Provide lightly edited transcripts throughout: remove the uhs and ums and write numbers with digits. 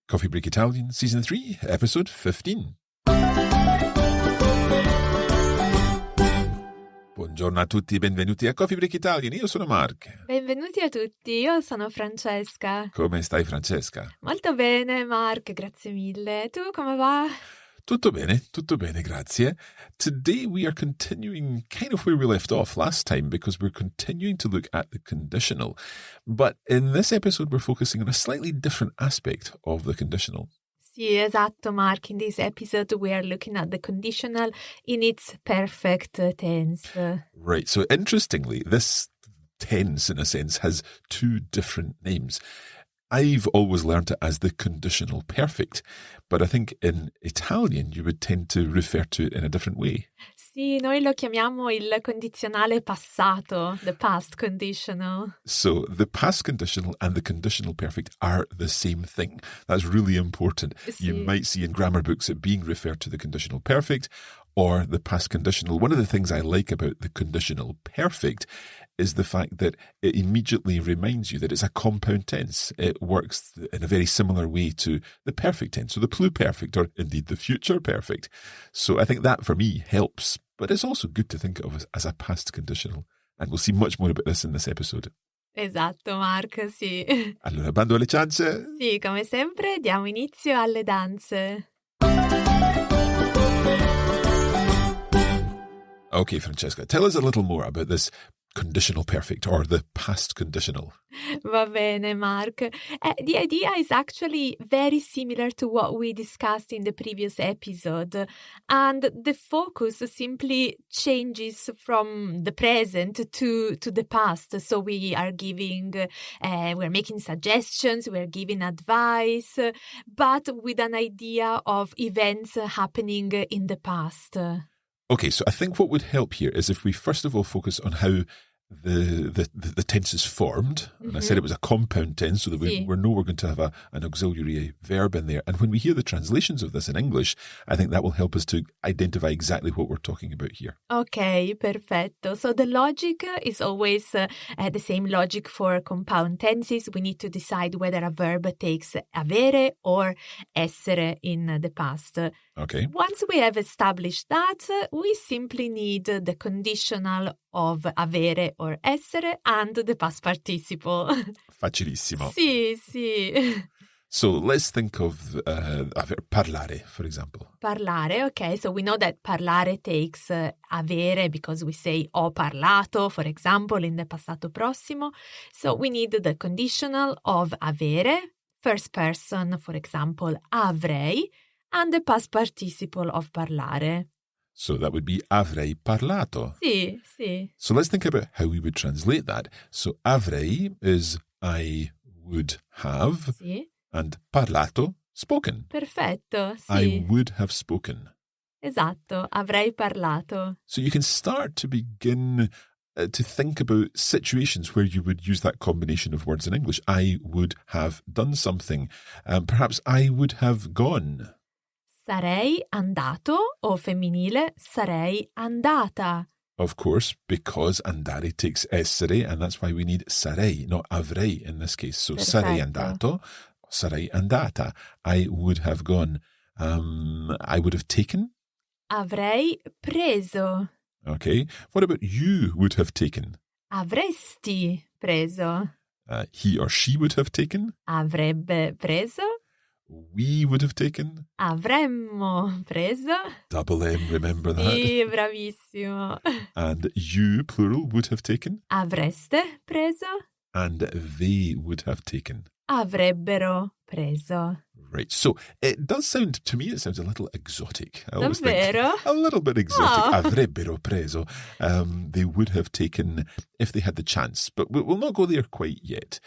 Coffee Break Italian, Season 3, Episode 15. Buongiorno a tutti, benvenuti a Coffee Break Italian. Io sono Mark. Benvenuti a tutti, io sono Francesca. Come stai, Francesca? Molto bene, Mark, grazie mille. Tu come va? Tutto bene, grazie. Today we are continuing kind of where we left off last time because we're continuing to look at the conditional. But in this episode we're focusing on a slightly different aspect of the conditional. Sì, esatto, Mark. In this episode we are looking at the conditional in its perfect tense. Right, so interestingly, this tense in a sense has two different names. I've always learned it as the conditional perfect, but I think in Italian you would tend to refer to it in a different way. Sì, noi lo chiamiamo il condizionale passato, the past conditional. So the past conditional and the conditional perfect are the same thing. That's really important. Sì. You might see in grammar books it being referred to the conditional perfect or the past conditional. One of the things I like about the conditional perfect is the fact that it immediately reminds you that it's a compound tense. It works in a very similar way to the perfect tense, so the pluperfect, or indeed the future perfect. So I think that, for me, helps. But it's also good to think of as a past conditional. And we'll see much more about this in this episode. Esatto, Mark, sì. Allora, bando alle ciance? Sì, come sempre, diamo inizio alle danze. Okay, Francesca, tell us a little more about this conditional perfect or the past conditional. Va bene, Mark. The idea is actually very similar to what we discussed in the previous episode, and the focus simply changes from the present to the past. So we are we're making suggestions, we're giving advice, but with an idea of events happening in the past. Okay, so I think what would help here is if we first of all focus on how the tense is formed. And I said it was a compound tense, so that we know we're going to have an auxiliary verb in there. And when we hear the translations of this in English, I think that will help us to identify exactly what we're talking about here. Okay, perfetto. So the logic is always the same logic for compound tenses. We need to decide whether a verb takes avere or essere in the past. Okay. Once we have established that, we simply need the conditional of avere or essere and the past participle. Facilissimo. Sì. So let's think of parlare, for example. Parlare, okay. So we know that parlare takes avere because we say ho parlato, for example, in the passato prossimo. So we need the conditional of avere, first person, for example, avrei, and the past participle of parlare. So that would be avrei parlato. Sì. So let's think about how we would translate that. So avrei is I would have. Sì. And parlato, spoken. Perfetto, sì. I would have spoken. Esatto, avrei parlato. So you can start to begin to think about situations where you would use that combination of words in English. I would have done something. Perhaps I would have gone. Sarei andato, o femminile, sarei andata. Of course, because andare takes essere, and that's why we need sarei, not avrei in this case. So Perfetto. Sarei andato, sarei andata. I would have gone. I would have taken. Avrei preso. Okay. What about you would have taken? Avresti preso. He or she would have taken. Avrebbe preso. We would have taken. Avremmo preso. Double M, remember that? Sì, bravissimo. And you, plural, would have taken. Avreste preso. And they would have taken. Avrebbero preso. Right. So it does sound, to me, it sounds a little exotic. I always Davvero? think a little bit exotic. Oh. Avrebbero preso. They would have taken if they had the chance. But we'll not go there quite yet.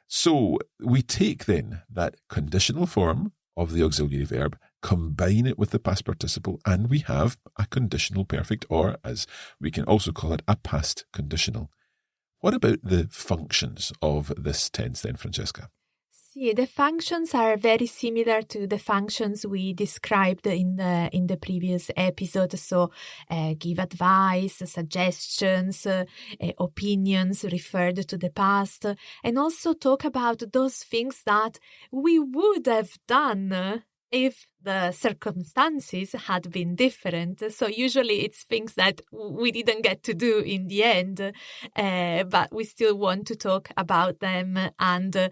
So we take then that conditional form of the auxiliary verb, combine it with the past participle, and we have a conditional perfect, or as we can also call it, a past conditional. What about the functions of this tense then, Francesca? Sì, See, the functions are very similar to the functions we described in the previous episode. So, give advice, suggestions, opinions referred to the past, and also talk about those things that we would have done if the circumstances had been different. So usually it's things that we didn't get to do in the end, but we still want to talk about them and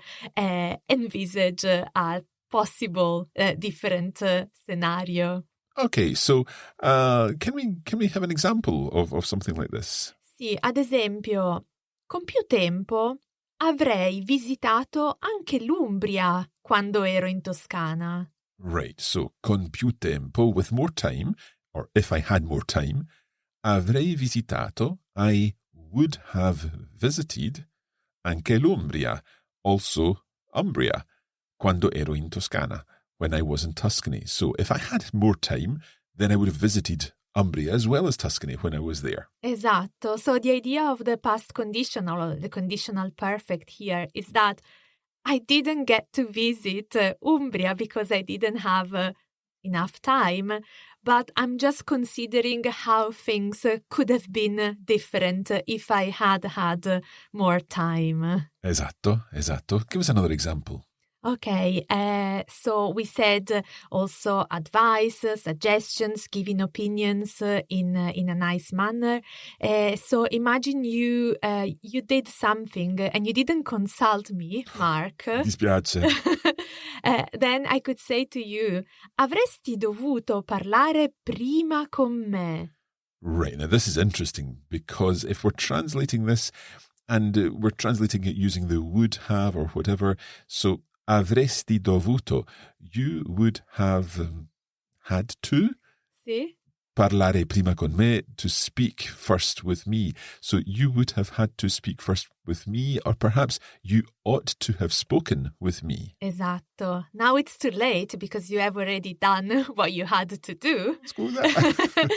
envisage a possible different scenario. Okay, so can we have an example of something like this? Sì, ad esempio, con più tempo avrei visitato anche l'Umbria quando ero in Toscana. Right, so con più tempo, with more time, or if I had more time, avrei visitato, I would have visited, anche l'Umbria, also Umbria, quando ero in Toscana, when I was in Tuscany. So if I had more time, then I would have visited Umbria as well as Tuscany when I was there. Esatto. So the idea of the past conditional, or the conditional perfect here, is that I didn't get to visit Umbria because I didn't have enough time, but I'm just considering how things could have been different if I had more time. Esatto. Give us another example. Okay, so we said also advice, suggestions, giving opinions in a nice manner. So imagine you did something and you didn't consult me, Mark. Dispiace. Then I could say to you, avresti dovuto parlare prima con me. Right, now this is interesting because if we're translating this and we're translating it using the would have or whatever, so avresti dovuto, you would have had to Sì. parlare prima con me, to speak first with me. So you would have had to speak first with me, or perhaps you ought to have spoken with me. Esatto. Now it's too late because you have already done what you had to do. Scusa.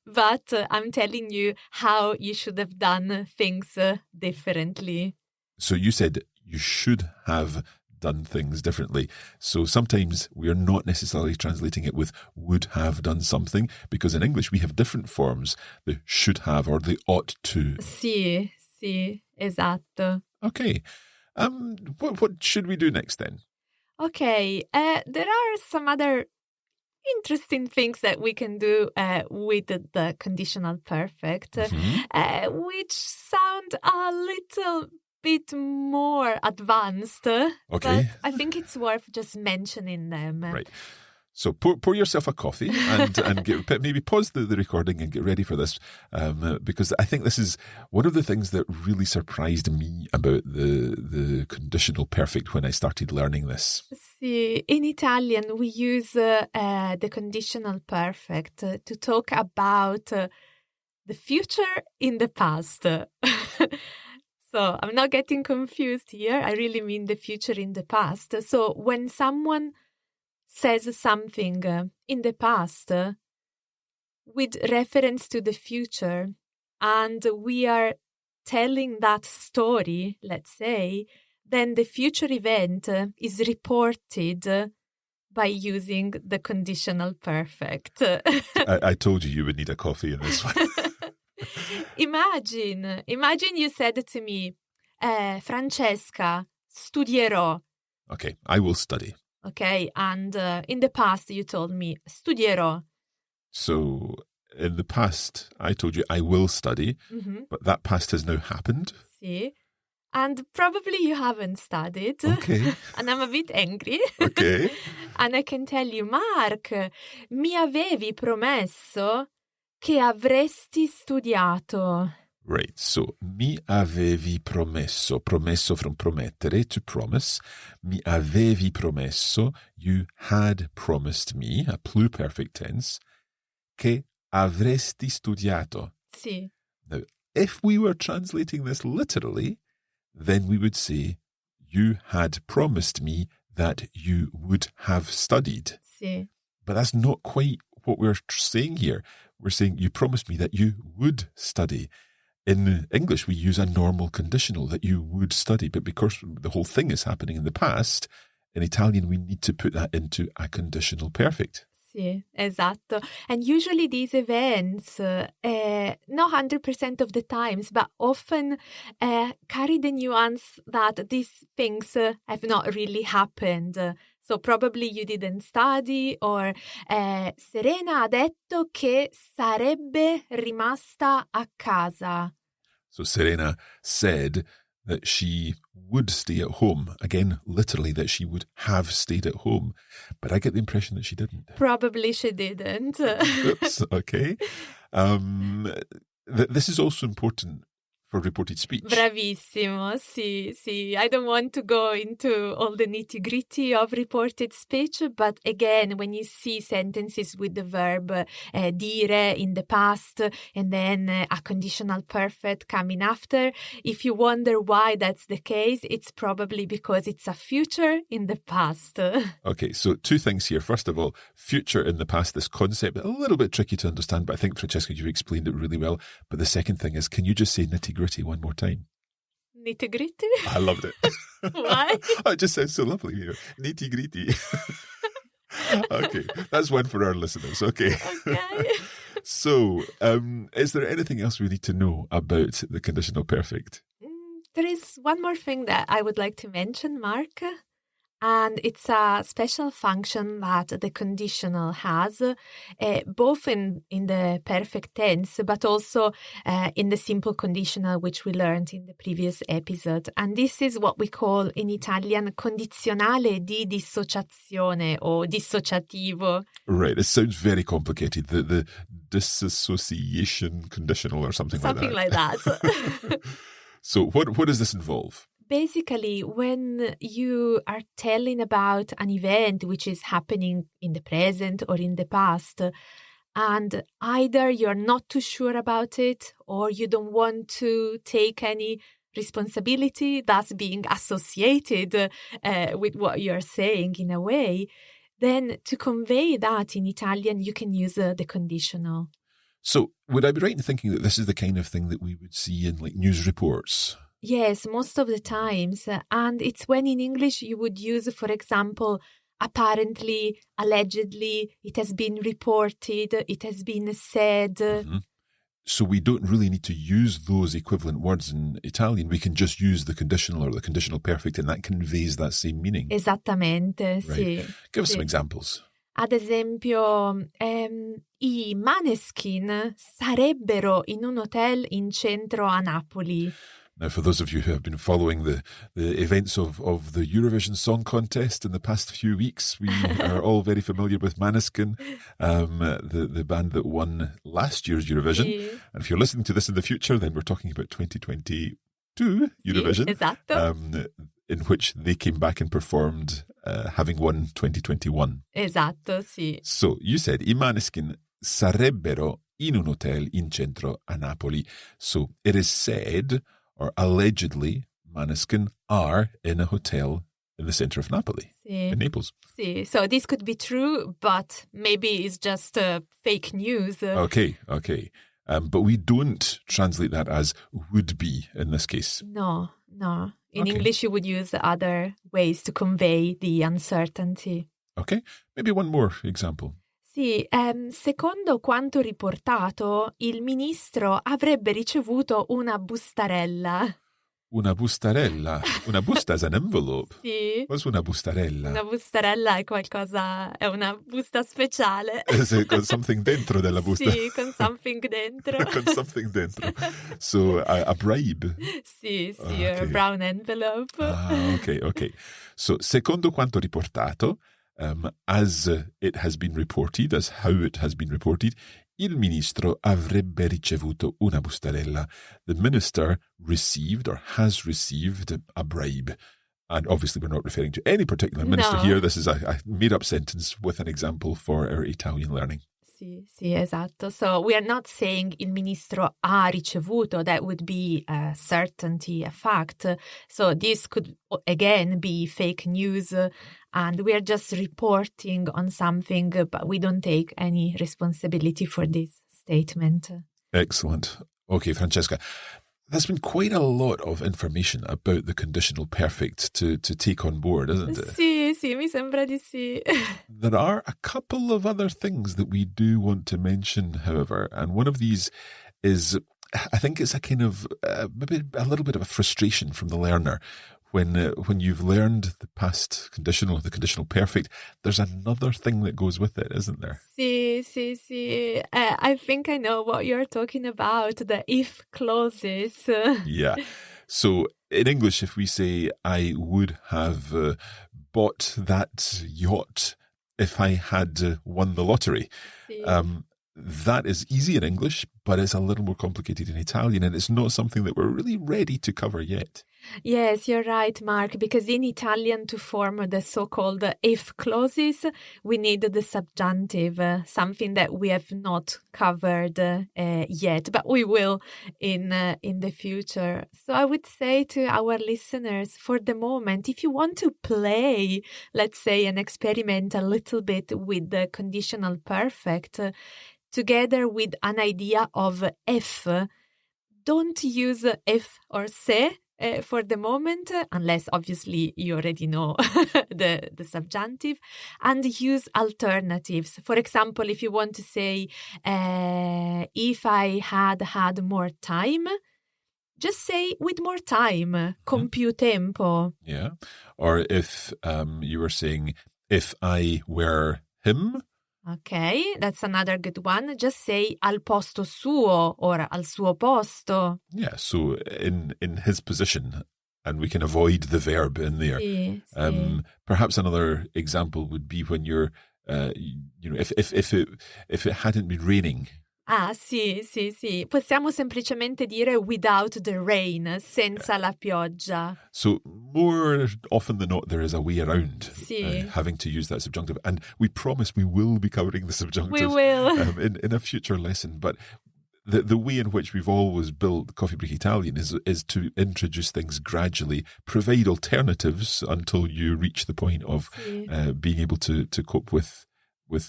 But I'm telling you how you should have done things differently. So you said you should have done things differently. So sometimes we are not necessarily translating it with would have done something, because in English we have different forms, the should have or the ought to. Sì, esatto. Okay. What should we do next then? Okay, there are some other interesting things that we can do with the conditional perfect, which sound a little bit more advanced. Okay. But I think it's worth just mentioning them. Right. So pour yourself a coffee and maybe pause the recording and get ready for this, because I think this is one of the things that really surprised me about the conditional perfect when I started learning this. See, in Italian, we use the conditional perfect to talk about the future in the past. So I'm not getting confused here. I really mean the future in the past. So when someone says something in the past with reference to the future, and we are telling that story, let's say, then the future event is reported by using the conditional perfect. I told you would need a coffee in this one. Imagine you said to me, Francesca, studierò. Okay, I will study. Okay, and in the past you told me, studierò. So in the past, I told you I will study, but that past has now happened. Sì. And probably you haven't studied. Okay. And I'm a bit angry. Okay. And I can tell you, Mark, mi avevi promesso che avresti studiato. Right, so mi avevi promesso, promesso from promettere, to promise. Mi avevi promesso, you had promised me, a pluperfect tense, che avresti studiato. Sì. Now, if we were translating this literally, then we would say, you had promised me that you would have studied. Sì. But that's not quite what we're saying here. We're saying, you promised me that you would study. In English, we use a normal conditional that you would study, but because the whole thing is happening in the past, in Italian, we need to put that into a conditional perfect. Sì, esatto. And usually these events, not 100% of the times, but often carry the nuance that these things have not really happened. So probably you didn't study, or Serena ha detto che sarebbe rimasta a casa. So Serena said that she would stay at home. Again, literally, that she would have stayed at home. But I get the impression that she didn't. Probably she didn't. Oops, okay. This is also important for reported speech. Bravissimo, sì, sì. I don't want to go into all the nitty-gritty of reported speech, but again, when you see sentences with the verb dire in the past and then a conditional perfect coming after, if you wonder why that's the case, it's probably because it's a future in the past. Okay, so two things here. First of all, future in the past, this concept, a little bit tricky to understand, but I think, Francesca, you explained it really well. But the second thing is, can you just say nitty-gritty one more time? Nitty-gritty? I loved it. Why? Oh, it just sounds so lovely here. Nitty-gritty. Okay, that's one for our listeners. Okay. Okay. So, is there anything else we need to know about the conditional perfect? There is one more thing that I would like to mention, Mark. And it's a special function that the conditional has, both in the perfect tense, but also in the simple conditional, which we learned in the previous episode. And this is what we call in Italian condizionale di dissociazione or dissociativo. Right, it sounds very complicated. The dissociation conditional or something like that. Something like that. So what does this involve? Basically, when you are telling about an event which is happening in the present or in the past, and either you're not too sure about it or you don't want to take any responsibility, thus being associated with what you're saying in a way, then to convey that in Italian, you can use the conditional. So would I be right in thinking that this is the kind of thing that we would see in like news reports? Yes, most of the times. And it's when in English you would use, for example, apparently, allegedly, it has been reported, it has been said. Mm-hmm. So we don't really need to use those equivalent words in Italian. We can just use the conditional or the conditional perfect, and that conveys that same meaning. Esattamente, Right. sì. Give us sì. some examples. Ad esempio, i Maneskin sarebbero in un hotel in centro a Napoli. Now, for those of you who have been following the events of the Eurovision Song Contest in the past few weeks, we are all very familiar with Måneskin, the band that won last year's Eurovision. Sì. And if you're listening to this in the future, then we're talking about 2022 Eurovision, Sì, esatto. in which they came back and performed, having won 2021. Esatto, sì. So, you said, I Måneskin sarebbero in un hotel in centro a Napoli. So, it is said, or allegedly, Måneskin are in a hotel in the center of Napoli, Sì. in Naples. Sì. So this could be true, but maybe it's just fake news. Okay. But we don't translate that as would be in this case. No. In Okay. English, you would use other ways to convey the uncertainty. Okay, maybe one more example. Sì, secondo quanto riportato, il ministro avrebbe ricevuto una bustarella. Una bustarella. Una busta is an envelope. Sì. What's una bustarella? Una bustarella è una busta speciale. Is it got something dentro della busta? Sì, con something dentro. Con something dentro. So, a bribe. Sì, Okay. a brown envelope. Okay. So, secondo quanto riportato, as it has been reported, as how it has been reported, il ministro avrebbe ricevuto una bustarella. The minister received or has received a bribe. And obviously we're not referring to any particular minister No. here. This is a made-up sentence with an example for our Italian learning. Sì, esatto. So we are not saying il ministro ha ricevuto. That would be a certainty, a fact. So this could, again, be fake news. And we are just reporting on something, but we don't take any responsibility for this statement. Excellent. Okay, Francesca, there's been quite a lot of information about the conditional perfect to take on board, isn't it? Sì, mi sembra di sì. There are a couple of other things that we do want to mention, however, and one of these is, I think it's a kind of maybe a little bit of a frustration from the learner. When you've learned the past conditional, the conditional perfect, there's another thing that goes with it, isn't there? Sì. I think I know what you're talking about, the if clauses. Yeah. So in English, if we say, I would have bought that yacht if I had won the lottery, Sì. that is easy in English, but it's a little more complicated in Italian, and it's not something that we're really ready to cover yet. Yes, you're right, Mark, because in Italian to form the so-called if clauses, we need the subjunctive, something that we have not covered yet, but we will in the future. So I would say to our listeners, for the moment, if you want to play, let's say, and experiment a little bit with the conditional perfect, together with an idea of F, don't use F or se for the moment, unless obviously you already know the subjunctive, and use alternatives. For example, if you want to say, if I had more time, just say with more time, con più tempo. Yeah. Or if you were saying, if I were him. Okay, that's another good one. Just say al posto suo or al suo posto. Yeah, so in his position, and we can avoid the verb in there. Sì. Perhaps another example would be when you're, if it hadn't been raining. Ah, sì. Possiamo semplicemente dire without the rain, senza la pioggia. So more often than not, there is a way around having to use that subjunctive. And we promise we will be covering the subjunctive We will. in a future lesson. But the way in which we've always built Coffee Break Italian is to introduce things gradually, provide alternatives until you reach the point of being able to cope with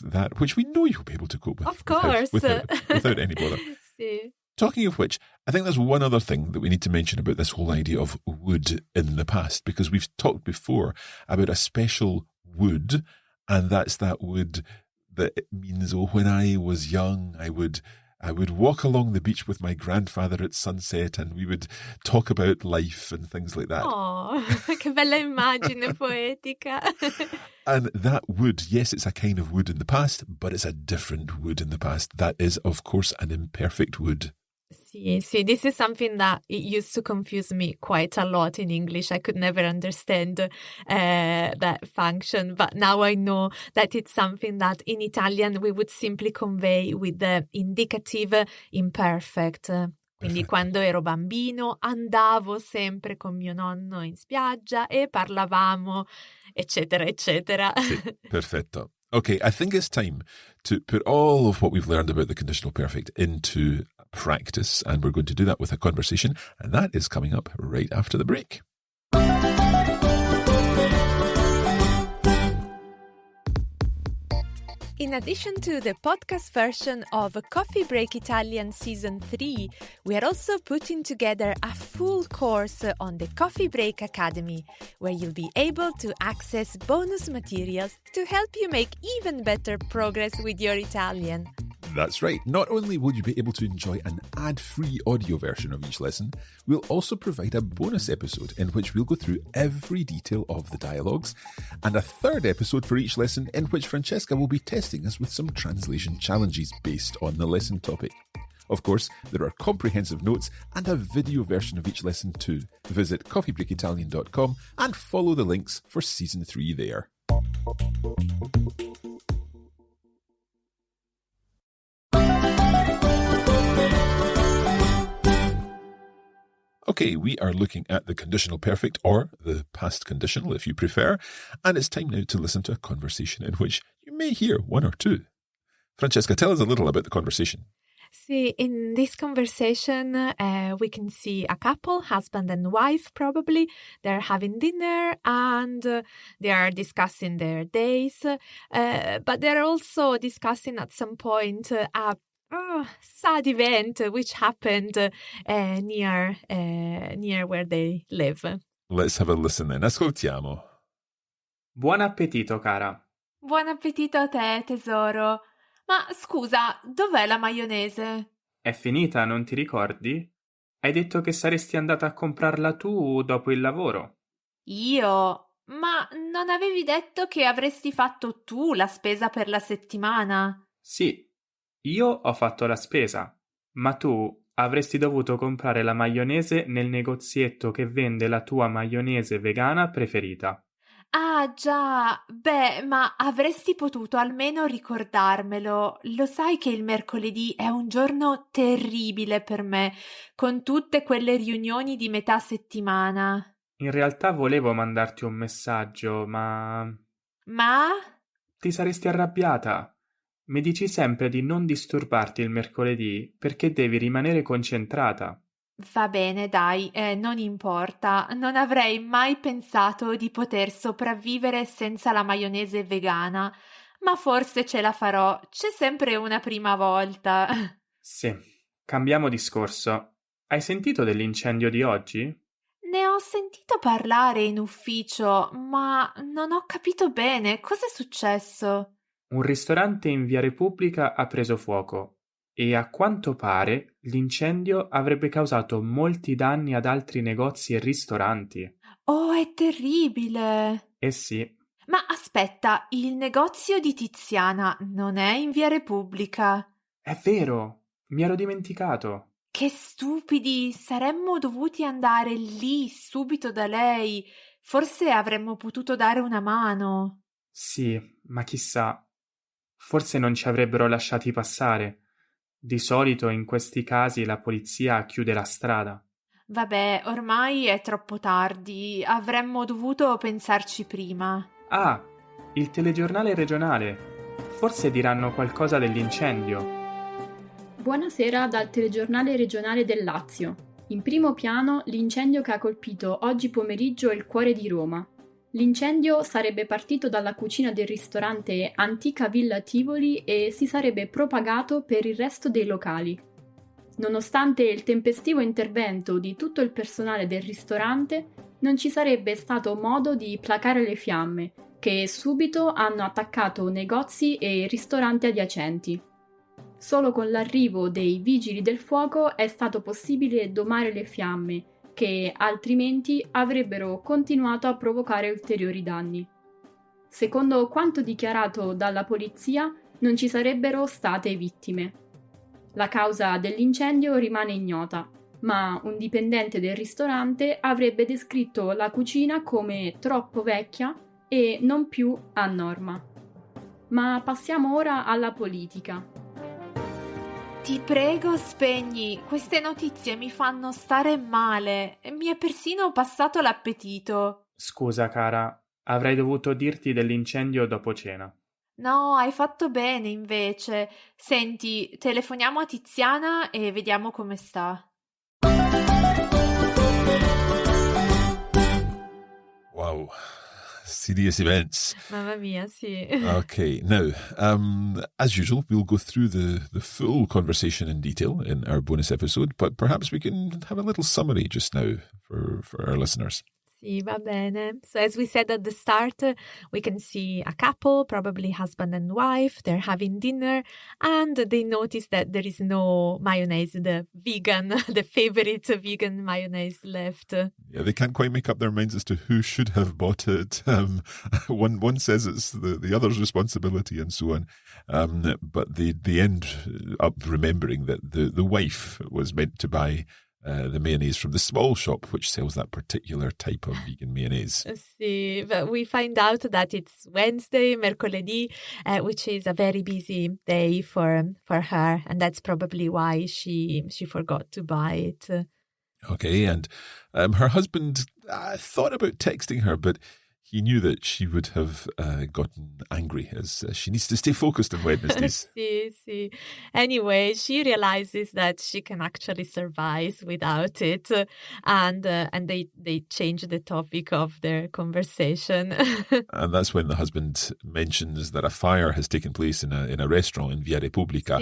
that, which we know you'll be able to cope with. Of course. Without any bother. Sì. Talking of which, I think there's one other thing that we need to mention about this whole idea of would in the past, because we've talked before about a special would, and that's that would that it means, when I was young, I would walk along the beach with my grandfather at sunset, and we would talk about life and things like that. Oh, che bella immagine poetica. And that would, yes, it's a kind of would in the past, but it's a different would in the past. That is, of course, an imperfect would. Sì, this is something that it used to confuse me quite a lot in English. I could never understand that function, but now I know that it's something that in Italian we would simply convey with the indicative imperfect. Quindi quando ero bambino andavo sempre con mio nonno in spiaggia e parlavamo, eccetera, eccetera. Sì, perfetto. Okay, I think it's time to put all of what we've learned about the conditional perfect into practice, and we're going to do that with a conversation, and that is coming up right after the break. In addition to the podcast version of Coffee Break Italian Season 3, we are also putting together a full course on the Coffee Break Academy, where you'll be able to access bonus materials to help you make even better progress with your Italian. That's right. Not only will you be able to enjoy an ad-free audio version of each lesson, we'll also provide a bonus episode in which we'll go through every detail of the dialogues, and a third episode for each lesson in which Francesca will be testing us with some translation challenges based on the lesson topic. Of course, there are comprehensive notes and a video version of each lesson too. Visit coffeebreakitalian.com and follow the links for Season 3 there. Okay, we are looking at the conditional perfect, or the past conditional if you prefer, and it's time now to listen to a conversation in which you may hear one or two. Francesca, tell us a little about the conversation. See, in this conversation, we can see a couple, husband and wife probably. They're having dinner and they are discussing their days, but they're also discussing at some point a Oh, sad event which happened near where they live. Let's have a listen then. Ascoltiamo. Buon appetito, cara. Buon appetito a te, tesoro. Ma scusa, dov'è la maionese? È finita, non ti ricordi? Hai detto che saresti andata a comprarla tu dopo il lavoro. Io? Ma non avevi detto che avresti fatto tu la spesa per la settimana? Sì, io ho fatto la spesa, ma tu avresti dovuto comprare la maionese nel negozietto che vende la tua maionese vegana preferita. Ah, già. Beh, ma avresti potuto almeno ricordarmelo. Lo sai che il mercoledì è un giorno terribile per me, con tutte quelle riunioni di metà settimana. In realtà volevo mandarti un messaggio, ma Ma? ti saresti arrabbiata. Mi dici sempre di non disturbarti il mercoledì perché devi rimanere concentrata. Va bene, dai, non importa. Non avrei mai pensato di poter sopravvivere senza la maionese vegana, ma forse ce la farò. C'è sempre una prima volta. Sì, cambiamo discorso. Hai sentito dell'incendio di oggi? Ne ho sentito parlare in ufficio, ma non ho capito bene cosa è successo. Un ristorante in Via Repubblica ha preso fuoco e a quanto pare l'incendio avrebbe causato molti danni ad altri negozi e ristoranti. Oh, è terribile! Eh sì, Ma aspetta, il negozio di Tiziana non è in Via Repubblica? è vero, mi ero dimenticato. Che stupidi! Saremmo dovuti andare lì subito da lei. Forse avremmo potuto dare una mano. Sì, ma chissà, forse non ci avrebbero lasciati passare. Di solito in questi casi la polizia chiude la strada. Vabbè, ormai è troppo tardi. Avremmo dovuto pensarci prima. Ah, il telegiornale regionale. Forse diranno qualcosa dell'incendio. Buonasera dal telegiornale regionale del Lazio. In primo piano l'incendio che ha colpito oggi pomeriggio il cuore di Roma. L'incendio sarebbe partito dalla cucina del ristorante Antica Villa Tivoli e si sarebbe propagato per il resto dei locali. Nonostante il tempestivo intervento di tutto il personale del ristorante, non ci sarebbe stato modo di placare le fiamme, che subito hanno attaccato negozi e ristoranti adiacenti. Solo con l'arrivo dei vigili del fuoco è stato possibile domare le fiamme, che altrimenti avrebbero continuato a provocare ulteriori danni. Secondo quanto dichiarato dalla polizia, non ci sarebbero state vittime. La causa dell'incendio rimane ignota, ma un dipendente del ristorante avrebbe descritto la cucina come troppo vecchia e non più a norma. Ma passiamo ora alla politica. Ti prego, spegni. Queste notizie mi fanno stare male. Mi è persino passato l'appetito. Scusa, cara, avrei dovuto dirti dell'incendio dopo cena. No, hai fatto bene invece. Senti, telefoniamo a Tiziana e vediamo come sta. Wow. Serious events. Mamma mia, sì. Okay, now, as usual, we'll go through the full conversation in detail in our bonus episode, but perhaps we can have a little summary just now for our listeners. Sì, va bene. So as we said at the start, we can see a couple, probably husband and wife, they're having dinner, and they notice that there is no mayonnaise, the favorite vegan mayonnaise left. Yeah, they can't quite make up their minds as to who should have bought it. One says it's the other's responsibility and so on. But they end up remembering that the wife was meant to buy the mayonnaise from the small shop which sells that particular type of vegan mayonnaise. Sì, but we find out that it's Wednesday, mercoledì, which is a very busy day for her, and that's probably why she forgot to buy it. Okay, and her husband thought about texting her, but he knew that she would have gotten angry, as she needs to stay focused on Wednesdays. See. Anyway, she realizes that she can actually survive without it, and they change the topic of their conversation. And that's when the husband mentions that a fire has taken place in a restaurant in Via Repubblica,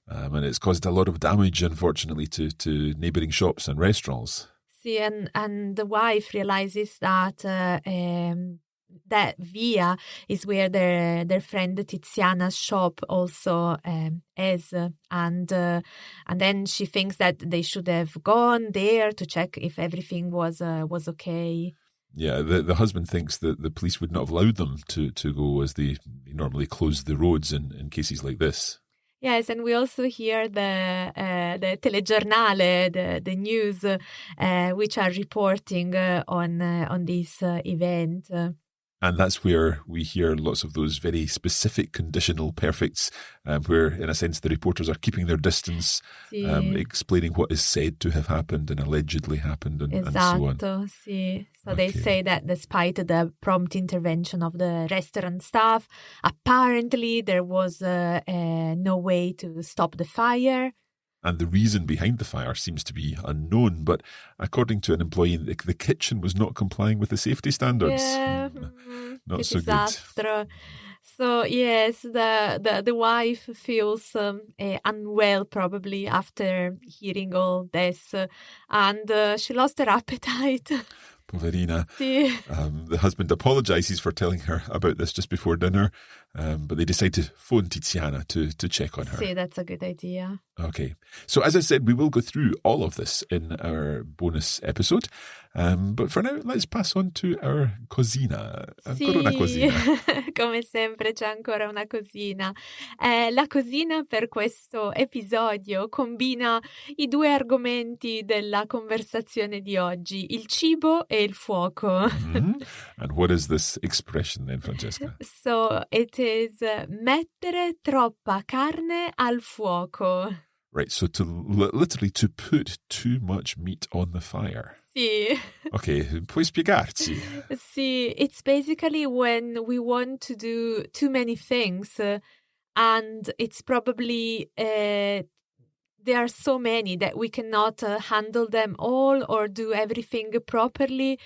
and it's caused a lot of damage, unfortunately, to neighbouring shops and restaurants. See, and the wife realizes that that Via is where their friend Tiziana's shop also is, and then she thinks that they should have gone there to check if everything was okay. Yeah, the husband thinks that the police would not have allowed them to go, as they normally close the roads in cases like this. Yes, and we also hear the telegiornale, the news, which are reporting on this event. And that's where we hear lots of those very specific conditional perfects, where, in a sense, the reporters are keeping their distance, explaining what is said to have happened and allegedly happened, and so on. Sì. So they say that despite the prompt intervention of the restaurant staff, apparently there was no way to stop the fire. And the reason behind the fire seems to be unknown, but according to an employee, the kitchen was not complying with the safety standards. Yeah, not so good. So yes, the wife feels unwell probably after hearing all this, and she lost her appetite. Poverina. Sì. The husband apologizes for telling her about this just before dinner, but they decide to phone Tiziana to check on her. See, that's a good idea. Okay. So as I said, we will go through all of this in our bonus episode. But for now, let's pass on to our cosina. Ancora una cosina. Come sempre c'è ancora una cosina. La cosina per questo episodio combina i due argomenti della conversazione di oggi, il cibo e il fuoco. Mm-hmm. And what is this expression then, Francesca? So it is mettere troppa carne al fuoco. Right, so literally to put too much meat on the fire. Sì. Okay, puoi spiegarci? Sì, it's basically when we want to do too many things, and it's probably there are so many that we cannot handle them all or do everything properly,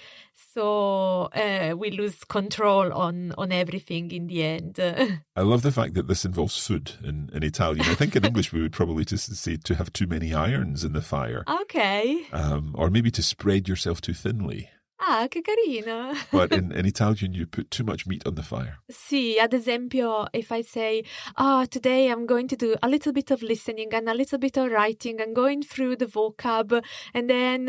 so we lose control on everything in the end. I love the fact that this involves food in Italian. I think in English we would probably just say to have too many irons in the fire. Okay. Or maybe to spread yourself too thinly. Ah, che carino. But in Italian, you put too much meat on the fire. Sì, ad esempio, if I say, today I'm going to do a little bit of listening and a little bit of writing and going through the vocab and then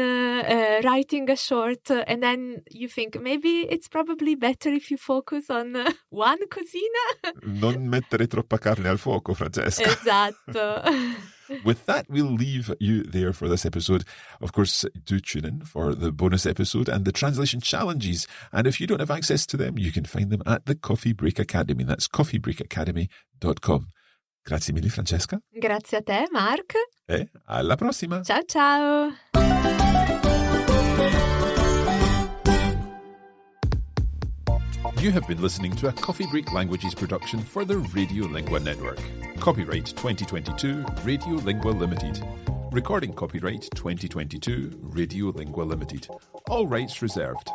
writing a short, and then you think maybe it's probably better if you focus on one cosina. Non mettere troppa carne al fuoco, Francesca. Esatto. With that, we'll leave you there for this episode. Of course, do tune in for the bonus episode and the translation challenges. And if you don't have access to them, you can find them at the Coffee Break Academy. That's coffeebreakacademy.com. Grazie mille, Francesca. Grazie a te, Mark. E alla prossima. Ciao, ciao. You have been listening to a Coffee Break Languages production for the Radio Lingua Network. Copyright 2022 Radio Lingua Limited. Recording copyright 2022 Radio Lingua Limited. All rights reserved.